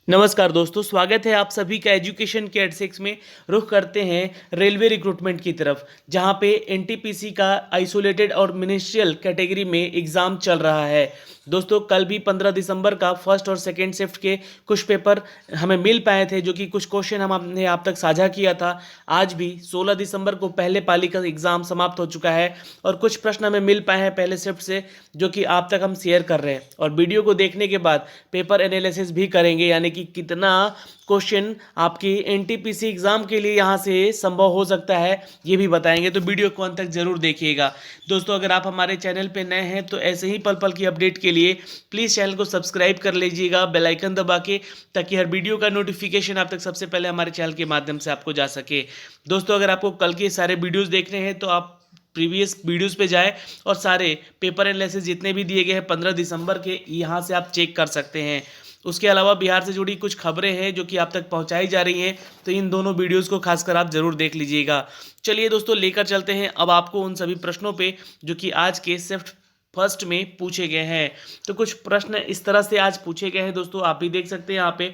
नमस्कार दोस्तों, स्वागत है आप सभी का एजुकेशन के एड6 में। रुख करते हैं रेलवे रिक्रूटमेंट की तरफ, जहां पे एनटीपीसी का आइसोलेटेड और मिनिस्ट्रियल कैटेगरी में एग्ज़ाम चल रहा है। दोस्तों, कल भी 15 दिसंबर का फर्स्ट और सेकंड शिफ्ट के कुछ पेपर हमें मिल पाए थे, जो कि कुछ क्वेश्चन हमने आप तक साझा किया था। आज भी 16 दिसंबर को पहले पाली का एग्ज़ाम समाप्त हो चुका है और कुछ प्रश्न हमें मिल पाए हैं पहले शिफ्ट से, जो कि आप तक हम शेयर कर रहे हैं। और वीडियो को देखने के बाद पेपर एनालिसिस भी करेंगे, यानी कि कितना क्वेश्चन आपकी एनटीपीसी एग्जाम के लिए यहां से संभव हो सकता है, ये भी बताएंगे। तो वीडियो को अंत तक जरूर देखिएगा। दोस्तों, अगर आप हमारे चैनल पे नए हैं तो ऐसे ही पल पल की अपडेट के लिए प्लीज़ चैनल को सब्सक्राइब कर लीजिएगा बेल आइकन दबा के, ताकि हर वीडियो का नोटिफिकेशन आप तक सबसे पहले हमारे चैनल के माध्यम से आपको जा सके। दोस्तों, अगर आपको कल के सारे वीडियोज़ देखने हैं तो आप प्रीवियस वीडियोस पे जाए और सारे पेपर एनालिसिस जितने भी दिए गए हैं 15 दिसंबर के, यहाँ से आप चेक कर सकते हैं। उसके अलावा बिहार से जुड़ी कुछ खबरें हैं जो कि आप तक पहुंचाई जा रही हैं, तो इन दोनों वीडियोस को खासकर आप जरूर देख लीजिएगा। चलिए दोस्तों, लेकर चलते हैं अब आपको उन सभी प्रश्नों पे जो कि आज के शिफ्ट फर्स्ट में पूछे गए हैं। तो कुछ प्रश्न इस तरह से आज पूछे गए हैं दोस्तों, आप भी देख सकते हैं यहाँ पे।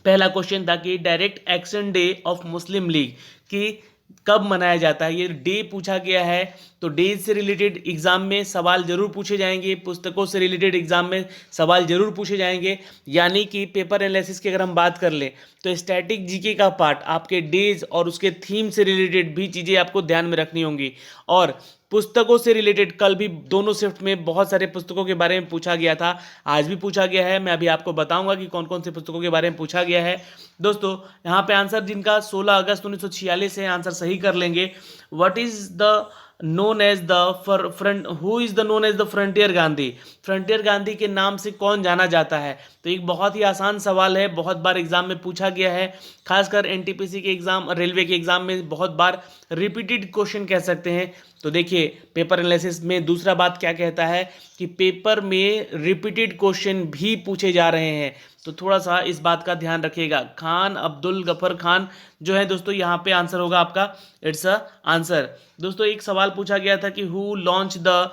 पहला क्वेश्चन था कि direct action day of Muslim league की कब मनाया जाता है। ये डे पूछा गया है, तो डेज से रिलेटेड एग्जाम में सवाल जरूर पूछे जाएंगे, पुस्तकों से रिलेटेड एग्जाम में सवाल जरूर पूछे जाएंगे। यानी कि पेपर एनालिसिस की अगर हम बात कर लें तो स्टैटिक जीके का पार्ट आपके डेज और उसके थीम से रिलेटेड भी चीज़ें आपको ध्यान में रखनी होंगी। और पुस्तकों से रिलेटेड कल भी दोनों शिफ्ट में बहुत सारे पुस्तकों के बारे में पूछा गया था, आज भी पूछा गया है। मैं अभी आपको बताऊंगा कि कौन कौन से पुस्तकों के बारे में पूछा गया है। दोस्तों, यहाँ पे आंसर जिनका 16 अगस्त 1946 है, आंसर सही कर लेंगे। What is the known as the front who is the known as the frontier Gandhi. Frontier Gandhi के नाम से कौन जाना जाता है। तो एक बहुत ही आसान सवाल है, बहुत बार एग्जाम में पूछा गया है, खासकर एनटीपीसी के एग्जाम, रेलवे के एग्जाम में बहुत बार रिपीटेड क्वेश्चन कह सकते हैं। तो देखिए, पेपर एनालिसिस में दूसरा बात क्या कहता है कि पेपर में रिपीटेड क्वेश्चन भी पूछे जा रहे हैं, तो थोड़ा सा इस बात का ध्यान रखिएगा। खान अब्दुल गफर खान जो है दोस्तों, यहाँ पे आंसर होगा आपका, इट्स अ आंसर। दोस्तों, एक सवाल पूछा गया था कि who launch the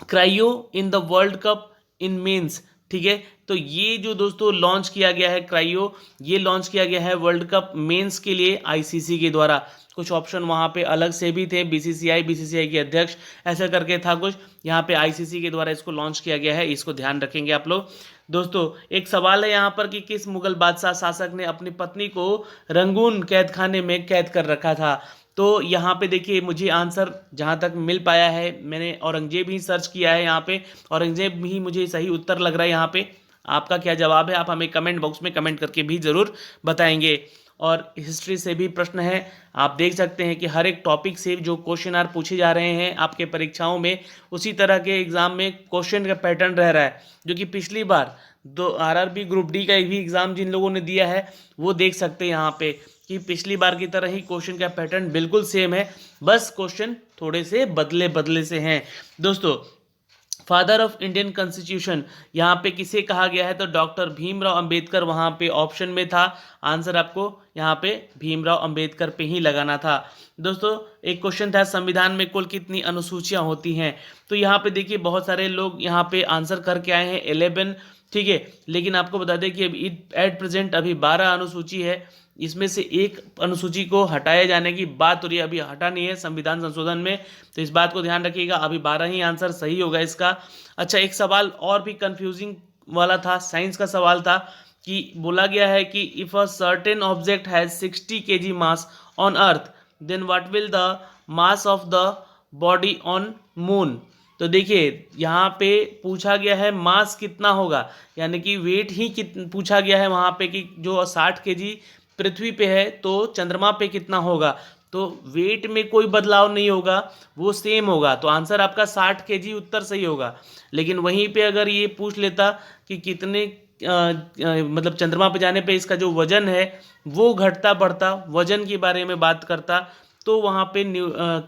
cryo in the world cup in men's. ठीक है, तो ये जो दोस्तों लॉन्च किया गया है क्राइयो, ये लॉन्च किया गया है वर्ल्ड कप मेंस के लिए आईसीसी के द्वारा। कुछ ऑप्शन वहाँ पे अलग से भी थे, बीसीसीआई के अध्यक्ष, ऐसा करके था कुछ। यहाँ पे आईसीसी के द्वारा इसको लॉन्च किया गया है, इसको ध्यान रखेंगे आप लोग। दोस्तों, एक सवाल है यहाँ पर कि किस मुगल बादशाह शासक ने अपनी पत्नी को रंगून कैद खाने में कैद कर रखा था। तो यहाँ पे देखिए, मुझे आंसर जहाँ तक मिल पाया है, मैंने औरंगजेब ही सर्च किया है यहाँ पे, औरंगजेब ही मुझे सही उत्तर लग रहा है यहाँ पे। आपका क्या जवाब है, आप हमें कमेंट बॉक्स में कमेंट करके भी ज़रूर बताएंगे। और हिस्ट्री से भी प्रश्न है, आप देख सकते हैं कि हर एक टॉपिक से जो क्वेश्चन आर पूछे जा रहे हैं आपके परीक्षाओं में, उसी तरह के एग्ज़ाम में क्वेश्चन का पैटर्न रह रहा है, जो कि पिछली बार दो आरआरबी ग्रुप डी का भी एग्ज़ाम जिन लोगों ने दिया है वो देख सकते हैं यहाँ पे कि पिछली बार की तरह ही क्वेश्चन का पैटर्न बिल्कुल सेम है, बस क्वेश्चन थोड़े से बदले बदले से हैं। दोस्तों, फादर ऑफ इंडियन कॉन्स्टिट्यूशन यहाँ पे किसे कहा गया है, तो डॉक्टर भीमराव अंबेडकर वहाँ पे ऑप्शन में था। आंसर आपको यहाँ पे भीमराव अंबेडकर पे ही लगाना था। दोस्तों, एक क्वेश्चन था संविधान में कुल कितनी अनुसूचियाँ होती हैं। तो यहाँ पे देखिए, बहुत सारे लोग यहाँ पे आंसर करके आए हैं 11। ठीक है, लेकिन आपको बता दें कि अभी एट प्रेजेंट अभी 12 अनुसूची है। इसमें से एक अनुसूची को हटाए जाने की बात हो रही है, अभी हटा नहीं है संविधान संशोधन में, तो इस बात को ध्यान रखिएगा। अभी 12 ही आंसर सही होगा इसका। अच्छा, एक सवाल और भी कंफ्यूजिंग वाला था, साइंस का सवाल था कि बोला गया है कि if a certain object has 60 kg mass on earth, then what will the mass of the body on moon. तो देखिए, यहाँ पे पूछा गया है मास कितना होगा, यानी कि वेट ही पूछा गया है वहाँ पे कि जो 60 kg पृथ्वी पे है तो चंद्रमा पे कितना होगा। तो वेट में कोई बदलाव नहीं होगा, वो सेम होगा, तो आंसर आपका 60 kg उत्तर सही होगा। लेकिन वहीं पे अगर ये पूछ लेता कि कितने मतलब चंद्रमा पे जाने पे इसका जो वजन है वो घटता बढ़ता, वजन के बारे में बात करता, तो वहाँ पे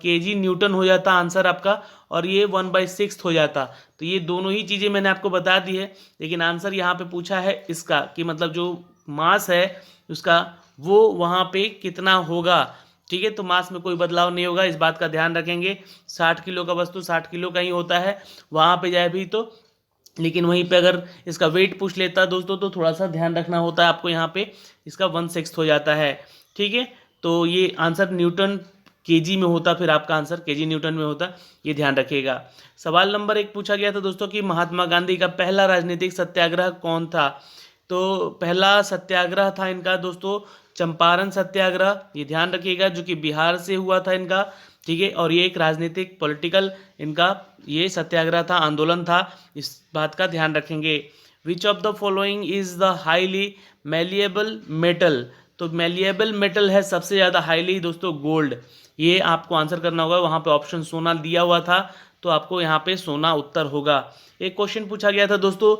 केजी न्यूटन हो जाता आंसर आपका, और ये 1/6 हो जाता। तो ये दोनों ही चीज़ें मैंने आपको बता दी है, लेकिन आंसर यहाँ पे पूछा है इसका कि मतलब जो मास है उसका वो वहाँ पे कितना होगा। ठीक है, तो मास में कोई बदलाव नहीं होगा, इस बात का ध्यान रखेंगे। 60 किलो का वस्तु 60 किलो का ही होता है, वहाँ पे जाए भी तो लेकिन वहीं पे अगर इसका वेट पूछ लेता दोस्तों तो थोड़ा सा ध्यान रखना होता है आपको, यहाँ पे इसका 1/6 हो जाता है। ठीक है, तो ये आंसर न्यूटन केजी में होता, फिर आपका आंसर केजी न्यूटन में होता, ये ध्यान रखिएगा। सवाल नंबर 1 पूछा गया था दोस्तों कि महात्मा गांधी का पहला राजनीतिक सत्याग्रह कौन था। तो पहला सत्याग्रह था इनका दोस्तों चंपारण सत्याग्रह, ये ध्यान रखिएगा, जो कि बिहार से हुआ था इनका। ठीक है, और ये एक राजनीतिक पॉलिटिकल इनका ये सत्याग्रह था, आंदोलन था, इस बात का ध्यान रखेंगे। Which of the following is the highly malleable metal. तो मेलिएबल मेटल है सबसे ज़्यादा हाईली दोस्तों गोल्ड, ये आपको आंसर करना होगा। वहाँ पे ऑप्शन सोना दिया हुआ था, तो आपको यहाँ पे सोना उत्तर होगा। एक क्वेश्चन पूछा गया था दोस्तों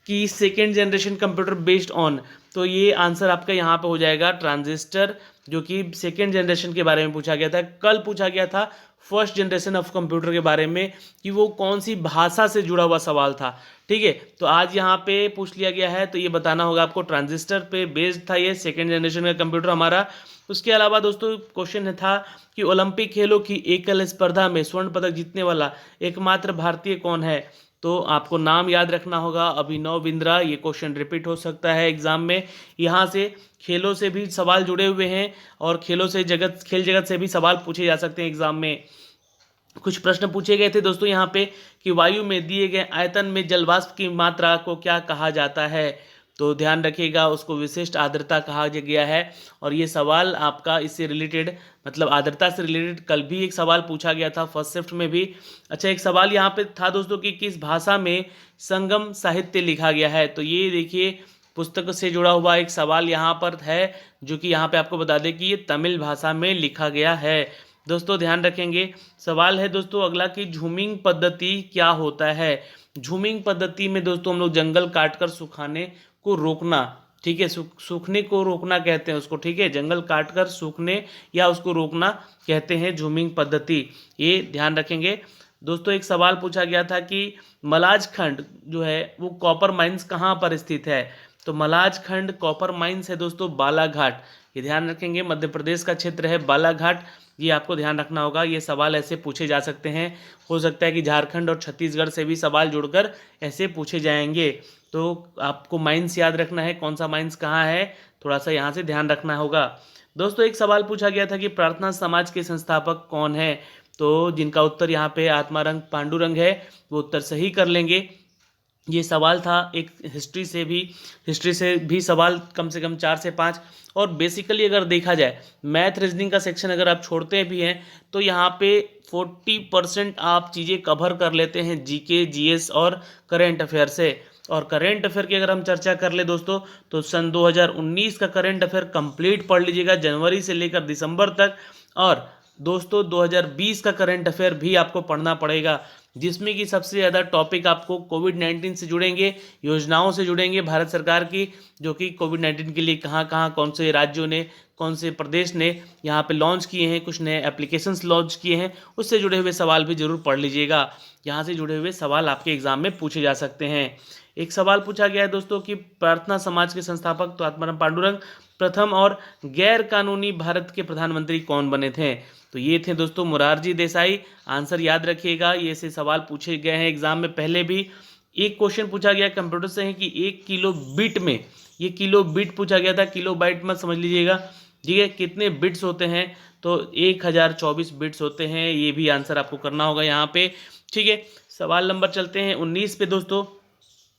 कि second generation computer based on, तो ये आंसर आपका यहाँ पे हो जाएगा ट्रांजिस्टर, जो कि सेकेंड जनरेशन के बारे में पूछा गया था। कल पूछा गया था फर्स्ट जनरेशन ऑफ कंप्यूटर के बारे में कि वो कौन सी भाषा से जुड़ा हुआ सवाल था। ठीक है, तो आज यहाँ पे पूछ लिया गया है, तो ये बताना होगा आपको, ट्रांजिस्टर पे बेस्ड था ये सेकेंड जनरेशन का कंप्यूटर हमारा। उसके अलावा दोस्तों क्वेश्चन था कि ओलंपिक खेलों की एकल स्पर्धा में स्वर्ण पदक जीतने वाला एकमात्र भारतीय कौन है। तो आपको नाम याद रखना होगा, अभिनव बिंद्रा। ये क्वेश्चन रिपीट हो सकता है एग्जाम में, यहाँ से खेलों से भी सवाल जुड़े हुए हैं और खेलों से खेल जगत से भी सवाल पूछे जा सकते हैं एग्जाम में। कुछ प्रश्न पूछे गए थे दोस्तों यहाँ पे कि वायु में दिए गए आयतन में जलवाष्प की मात्रा को क्या कहा जाता है। तो ध्यान रखिएगा, उसको विशिष्ट आर्द्रता कहा गया है। और ये सवाल आपका इससे रिलेटेड, मतलब आर्द्रता से रिलेटेड कल भी एक सवाल पूछा गया था फर्स्ट शिफ्ट में भी। अच्छा, एक सवाल यहाँ पे था दोस्तों कि किस भाषा में संगम साहित्य लिखा गया है। तो ये देखिए पुस्तक से जुड़ा हुआ एक सवाल यहाँ पर है, जो कि यहाँ पे आपको बता दें कि ये तमिल भाषा में लिखा गया है। दोस्तों ध्यान रखेंगे। सवाल है दोस्तों अगला कि झूमिंग पद्धति क्या होता है। झूमिंग पद्धति में दोस्तों हम लोग जंगल काटकर सुखाने को रोकना, ठीक है, सूखने को रोकना कहते हैं उसको। ठीक है, जंगल काटकर सूखने या उसको रोकना कहते हैं झूमिंग पद्धति, ये ध्यान रखेंगे। दोस्तों एक सवाल पूछा गया था कि मलाज खंड जो है वो कॉपर माइंस कहाँ पर स्थित है। तो मलाज खंड कॉपर माइंस है दोस्तों बालाघाट, ये ध्यान रखेंगे, मध्य प्रदेश का क्षेत्र है बालाघाट, ये आपको ध्यान रखना होगा। ये सवाल ऐसे पूछे जा सकते हैं, हो सकता है कि झारखंड और छत्तीसगढ़ से भी सवाल जुड़कर ऐसे पूछे जाएंगे। तो आपको माइंस याद रखना है, कौन सा माइंस कहाँ है, थोड़ा सा यहाँ से ध्यान रखना होगा। दोस्तों एक सवाल पूछा गया था कि प्रार्थना समाज के संस्थापक कौन है। तो जिनका उत्तर यहाँ पे आत्मारंग पांडुरंग है, वो उत्तर सही कर लेंगे। ये सवाल था एक हिस्ट्री से भी सवाल कम से कम 4 से 5। और बेसिकली अगर देखा जाए मैथ रीजनिंग का सेक्शन अगर आप छोड़ते भी हैं तो यहाँ पे 40% आप चीज़ें कवर कर लेते हैं जीके, जीएस और करेंट अफेयर से। और करेंट अफेयर की अगर हम चर्चा कर ले दोस्तों तो सन 2019 का करेंट अफेयर कंप्लीट पढ़ लीजिएगा जनवरी से लेकर दिसंबर तक। और दोस्तों 2020 का करंट अफेयर भी आपको पढ़ना पड़ेगा, जिसमें कि सबसे ज़्यादा टॉपिक आपको कोविड-19 से जुड़ेंगे, योजनाओं से जुड़ेंगे भारत सरकार की, जो कि कोविड-19 के लिए कहाँ कहाँ कौन से राज्यों ने, कौन से प्रदेश ने यहाँ पे लॉन्च किए हैं, कुछ नए एप्लीकेशंस लॉन्च किए हैं, उससे जुड़े हुए सवाल भी जरूर पढ़ लीजिएगा। यहाँ से जुड़े हुए सवाल आपके एग्जाम में पूछे जा सकते हैं। एक सवाल पूछा गया है दोस्तों कि प्रार्थना समाज के संस्थापक तो आत्माराम पांडुरंग, प्रथम और गैर कानूनी भारत के प्रधानमंत्री कौन बने थे। तो ये थे दोस्तों मोरारजी देसाई। आंसर याद रखिएगा, ये से सवाल पूछे गए हैं एग्जाम में पहले भी। एक क्वेश्चन पूछा गया कंप्यूटर से है कि 1 किलो बिट में, ये किलो बिट पूछा गया था, किलो बाइट मत समझ लीजिएगा, ठीक है, कितने बिट्स होते हैं। तो 1024 बिट्स होते हैं, ये भी आंसर आपको करना होगा यहाँ पे। ठीक है, सवाल नंबर चलते हैं 19 पे दोस्तों।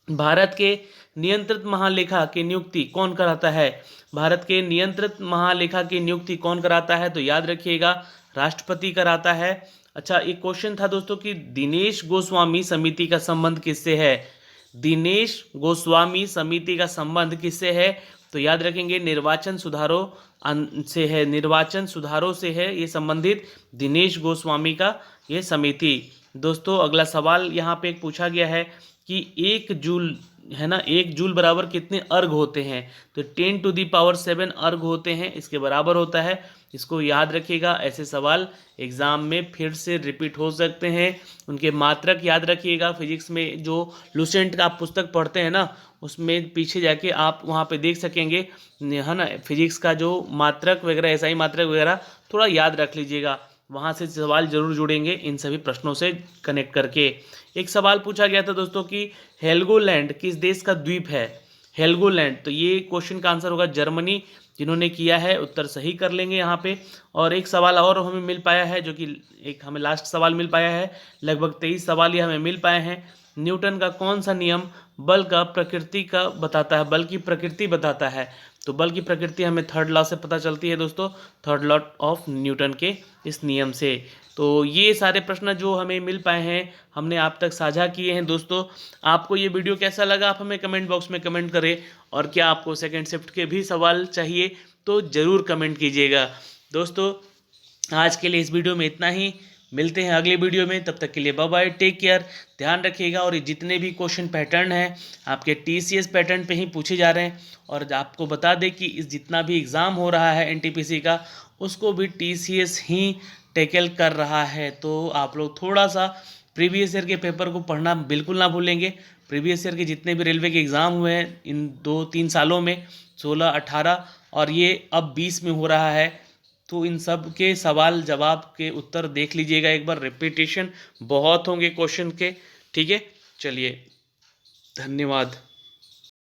भारत के नियंत्रित महालेखा की नियुक्ति कौन कराता है। भारत के नियंत्रित महालेखा की नियुक्ति कौन कराता है। तो याद रखिएगा राष्ट्रपति कराता है। अच्छा, एक क्वेश्चन था दोस्तों कि दिनेश गोस्वामी समिति का संबंध किससे है। दिनेश गोस्वामी समिति का संबंध किससे है। तो याद रखेंगे निर्वाचन सुधारों से है, निर्वाचन सुधारों से है ये संबंधित, दिनेश गोस्वामी का ये समिति। दोस्तों अगला सवाल यहाँ पे एक पूछा गया है कि 1 जूल है ना, 1 जूल बराबर कितने अर्घ होते हैं। तो 10⁻7 अर्घ होते हैं, इसके बराबर होता है। इसको याद रखिएगा, ऐसे सवाल एग्जाम में फिर से रिपीट हो सकते हैं। उनके मात्रक याद रखिएगा। फिजिक्स में जो लुसेंट का आप पुस्तक पढ़ते हैं ना, उसमें पीछे जाके आप वहाँ पे देख सकेंगे, है ना, फिजिक्स का जो मात्रक वगैरह, एसआई मात्रक वगैरह थोड़ा याद रख लीजिएगा। वहाँ से सवाल जरूर जुड़ेंगे इन सभी प्रश्नों से कनेक्ट करके। एक सवाल पूछा गया था दोस्तों कि हेल्गोलैंड किस देश का द्वीप है। हेल्गोलैंड, तो ये क्वेश्चन का आंसर होगा जर्मनी, जिन्होंने किया है। उत्तर सही कर लेंगे यहाँ पे। और एक सवाल और हमें मिल पाया है, जो कि एक हमें लास्ट सवाल मिल पाया है। लगभग 23 सवाल ये हमें मिल पाए हैं। न्यूटन का कौन सा नियम बल का प्रकृति का बताता है, बल की प्रकृति बताता है। तो बल की प्रकृति हमें थर्ड लॉ से पता चलती है दोस्तों, थर्ड लॉ ऑफ न्यूटन के इस नियम से। तो ये सारे प्रश्न जो हमें मिल पाए हैं हमने आप तक साझा किए हैं दोस्तों। आपको ये वीडियो कैसा लगा आप हमें कमेंट बॉक्स में कमेंट करें, और क्या आपको सेकंड शिफ्ट के भी सवाल चाहिए तो ज़रूर कमेंट कीजिएगा दोस्तों। आज के लिए इस वीडियो में इतना ही, मिलते हैं अगले वीडियो में, तब तक के लिए बाय बाय, टेक केयर, ध्यान रखिएगा। और ये जितने भी क्वेश्चन पैटर्न हैं आपके TCS पैटर्न पे ही पूछे जा रहे हैं। और आपको बता दें कि इस जितना भी एग्ज़ाम हो रहा है NTPC का, उसको भी TCS ही टैकल कर रहा है। तो आप लोग थोड़ा सा प्रीवियस ईयर के पेपर को पढ़ना बिल्कुल ना भूलेंगे। प्रीवियस ईयर के जितने भी रेलवे के एग्ज़ाम हुए हैं इन 2-3 सालों में, 16, 18 और ये अब 20 में हो रहा है, तो इन सब के सवाल जवाब के उत्तर देख लीजिएगा एक बार। रिपीटेशन बहुत होंगे क्वेश्चन के, ठीक है। चलिए, धन्यवाद।